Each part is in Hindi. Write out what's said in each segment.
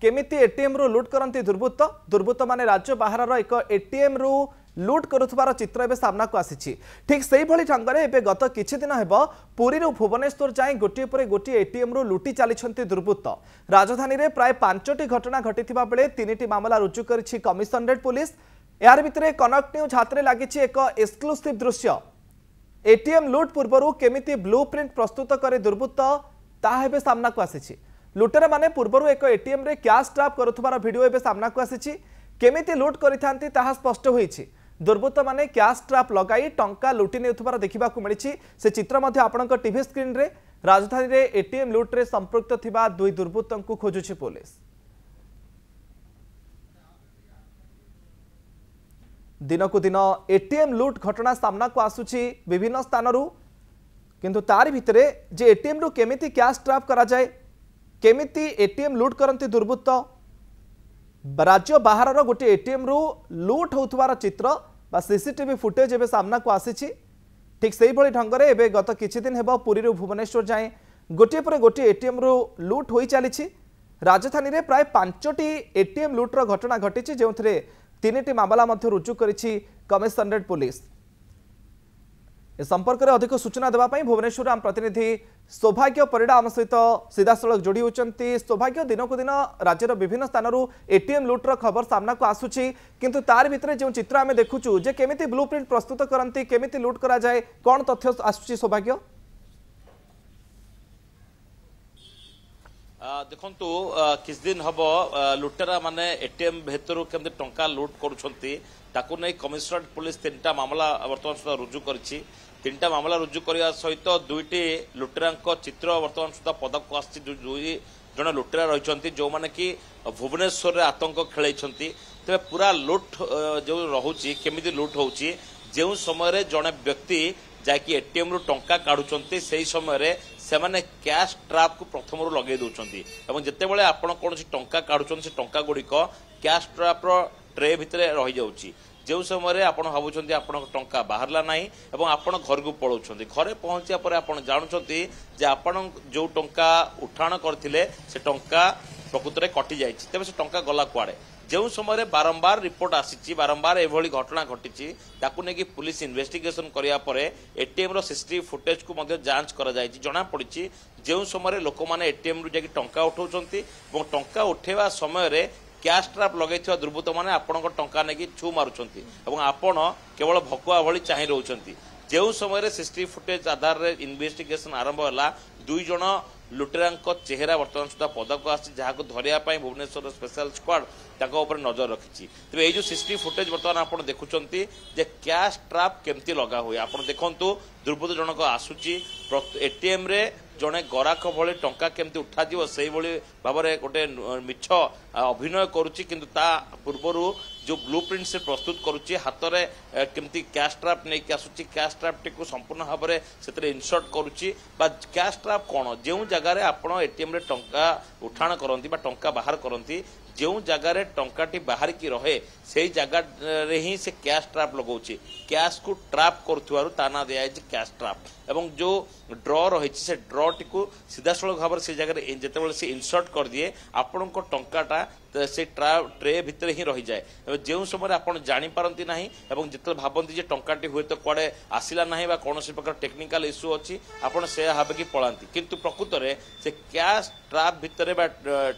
केमिति एटीएम रु लुट करती दुर्बृत्त माने राज्य बाहर एक एटीएम रु लुट करुथबार चित्र एबे सामना को आसी ठीक से भली ढंगरे एबे गत किछि दिन हेबो पुरी रु भुवनेश्वर जाए गोटे पर गोटे एटीएम रु लुटी चली दुर्बृत्त राजधानी रे प्राय 5टी घटना घटिथिबा बेले 3टी मामला रुजु करिछि कमिशनरेट पुलिस। यार भितरे कनक न्यूज हाथ में लगी एक एक्सक्लूसिव दृश्य एटीएम लुट पूर्व केमिति ब्लूप्रिंट प्रस्तुत करे दुर्बृत्त ताहे सामना को आसी लुटेरा माने पूर्व एक एटीएम रे कैश ट्रैप करुथबार वीडियो एबे सामना को आसी केमिति लुट करिथांती ताहा स्पष्ट होईछि दुर्बृत्त माने कैश ट्रैप लगाई टंका लुटि नेउथबार देखिबा को मिलिछि से चित्र मध्ये आपनक टीवी स्क्रीन रे राजधानी रे एटीएम लुट रे संपृक्त थिबा दुई दुर्बृत्तन को खोजुछि पुलिस। दिन को दिन एटीएम लुट घटना सामना को आसुछि विभिन्न स्थानरू किंतु तारि भितरे जे एटीएम रु केमिति कैश ट्रैप करा जाए केमिति एटीएम लुट करंती दुर्बृत्त राज्य बाहर गोटे एटीएम रु लुट होउथबार चित्र बा सीसीटीवी फुटेज एबे सामना को आसीछि ठीक सेही भली ढंगरे एबे गत किछि दिन हेबो पुरी रु भुवनेश्वर जाए गोटे पर गोटे एटीएम रु लुट होई चलीछि राजधानी रे प्राय 5टी एटीएम लुट रो घटना घटिछि जेउथरे 3टी मामला मध्य रुजु करिछि कमिशनरेट पुलिस। ए संपर्क में अधिक सूचना देवाई भुवनेश्वर आम प्रतिनिधि सौभाग्य परिड़ा आम सहित सीधासख जोड़ी होती। सौभाग्य दिन को दिन राज्यर विभिन्न स्थानरू एटीएम लुट्र खबर सामना को आसूची किंतु तार भितर जो चित्र आम देखुचु जे केमिति ब्लूप्रिंट प्रस्तुत करती केमिति लुट करा जाए कौन तथ्य आसूची सौभाग्य? देखंतु किस दिन हम लुटेरा माने एटीएम भेतर केमती टंका लुट करुछंती ताकू नहीं कमिशनरेट पुलिस 3टा मामला वर्तमान सुधा रुजु करिछि। 3टा मामला रुजु करिया सहित 2टी लुटेरांक चित्र वर्तमान सुधा पदक को आछि। दुई जन लुटेरा रहिछंती जो माने कि भुवनेश्वर रे आतंक खेलैछंती तबे पूरा लुट जो रहुछि केमिति लुट होउछि जेउ समय रे जने व्यक्ति जाकि एटीएम रु टंका काढुछंती सेही समय रे सेमाने कैश ट्रैप को प्रथम रु लगे दउछंती एवं जते बेले आपण कोनसी टंका काढुछन से टंका गुडी को कैश ट्रैप रो ट्रे भितरे रहि जाउछि जो समय आपण भाबुछंती आपण टंका बाहरला नाही एवं आपण घर को पळौछंती घरे पहुंचिया पर आपण जानुछंती जे आपण जो टंका उठाण करथिले से टंका प्रकृत रे कटि जाइछि तबे से टंका गला कुआडे जो समय बारंबार रिपोर्ट आसी बारंबार एभली घटना घटी ताकू नहीं पुलिस इन्वेस्टिगेशन करिया परे एटीएम रो सीसीटीवी फुटेज को मध्य जांच करा जायछि जना पड़ी जो समय लोक माने एटीएम रु जाकि टंका उठाउछंती और टंका उठेवा समय रे कैश ट्रैप लगैथिवा दुर्बृत्त माने आपणक टंका नेकी छु मारुछंती एवं आपण केवल भकुआ भली चाहि रहउछंती जो समय सीसीटीवी फुटेज आधार रे इन्वेस्टिगेशन आरंभ होला दुई जण लुटेरांक चेहरा वर्तमान सुधा पदक आसी जहाँ धरिया भुवनेश्वर स्पेशल स्क्वाड ऊपर नजर रखी तेज ये जो सीसीटीवी फुटेज बर्तमान आप देखुंटे जे कैश ट्रैप केमती लगा हुए आप देखु दुर्बृत्त जनक आसूची एटीएम रे जड़े गराक भली टंका केमती उठा से भाव में गोटे मिछ अभिनय करुच्ची किंतु ता पूर्वर जो ब्लूप्रिंट से प्रस्तुत करुच्ची हाथ में केमती कैश ट्रैप नहीं आसूची कैश ट्रैप टी संपूर्ण भाव में से इनसर्ट करुच्ची कैश ट्रैप कौन जो जगार आप एटीएम रे टंका उठाण करती टंका बाहर करती जो जगार टंकाटी बाहर की रहे से जगह ही से कैश ट्रैप लगाउछि कैश को ट्रैप करुथुवारु ता ना दिया कैश ट्रैप एवं जो ड्र रही से ड्र टी सीधासख भाव से जगह जिते से इनसर्ट कर दिए आपण टंकाटा से ट्रे भितर ही रही जाए जो समय आप जापारती ना जिते भावती टंकाटी हुए तो कड़े आसला ना कौन प्रकार टेक्निकल इश्यू अच्छी आपड़ से भाविकी पलांती किंतु प्रकृत में से कैश ट्रैप भितर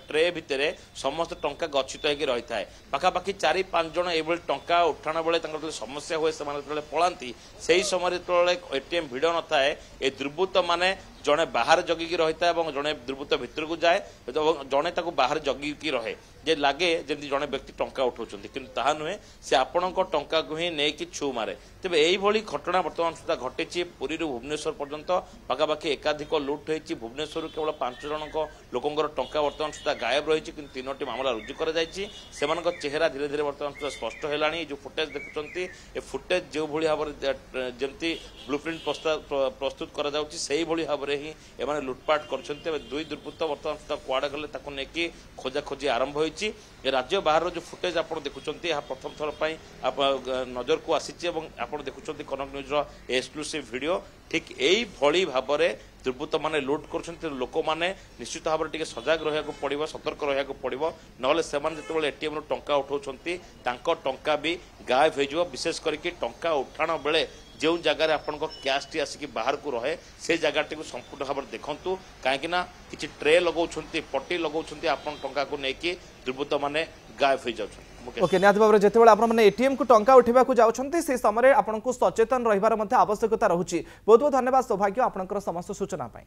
ट्रे भितर समस्त टंका गच्छित होगी रही है पाखापाखि 4-5 जन ये टंका उठाण बेले समस्या हुए से पलांती से समय जो एटीएम भिड़ न थाए ये दुर्बृत्त माने जड़े बाहर जगिकी रही है जड़े दुर्बृत्त भितर को जाए जड़े बाहर जगिकी रहे जे लगे जमी जड़े व्यक्ति टंका उठाउछंती किंतु ताहा नुहे से आपणक टंका को ही नहीं कि छु मारे तेबे एई भली घटना वर्तमान सुधा घटी पुरी भुवनेश्वर पर्यंत पाखापाखि एकाधिक लुट होती भुवनेश्वर केवल 5 जनक लोकंर टंका वर्तमान सुधा गायब रही किंतु 3टी मामला रुजु कर चेहरा धीरे धीरे वर्तमान सुधा स्पष्ट है जो फुटेज देखुंट ए फुटेज जो भाव जमी ब्लूप्रिंट प्रस्तुत कर भाव में ही एमाने लुटपाट कर दुई दुर्बृत्त वर्तमान सुधा कुआड़े गले ताकू नेकी खोजा खोजी आरंभ होईची राज्य बाहर जो फुटेज आप देखुंट यह प्रथम थर नजर को आसी आप देखुं कनक न्यूज एक्सक्लूसिव वीडियो ठीक यही भली भाव में दुर्बृत्त मैंने लुट कर लोक मैंने निश्चित भाव में सजग रहा पड़ो सतर्क रहा पड़ो ना से जो एटीएम रू टंका उठाऊँ टंका भी गायब हो विशेष करके टंका उठाण बेले जो जगार आपण कैश टी आसिक बाहर को रहे से जगह टी संपूर्ण भाव में देखूँ कहीं किसी ट्रे लगाउछंती पट्टी लगाउछंती आपण टंका को लेकिन दुर्बृत्त मैंने गायब हो जाउछंती ओके निहाती भाव में जितेबाला आपने एटीएम को टंका उठा जाऊँच से समय आपको सचेतन रही आवश्यकता रहुछि बहुत बहुत धन्यवाद सौभाग्य आपंकर समस्त सूचना पाई।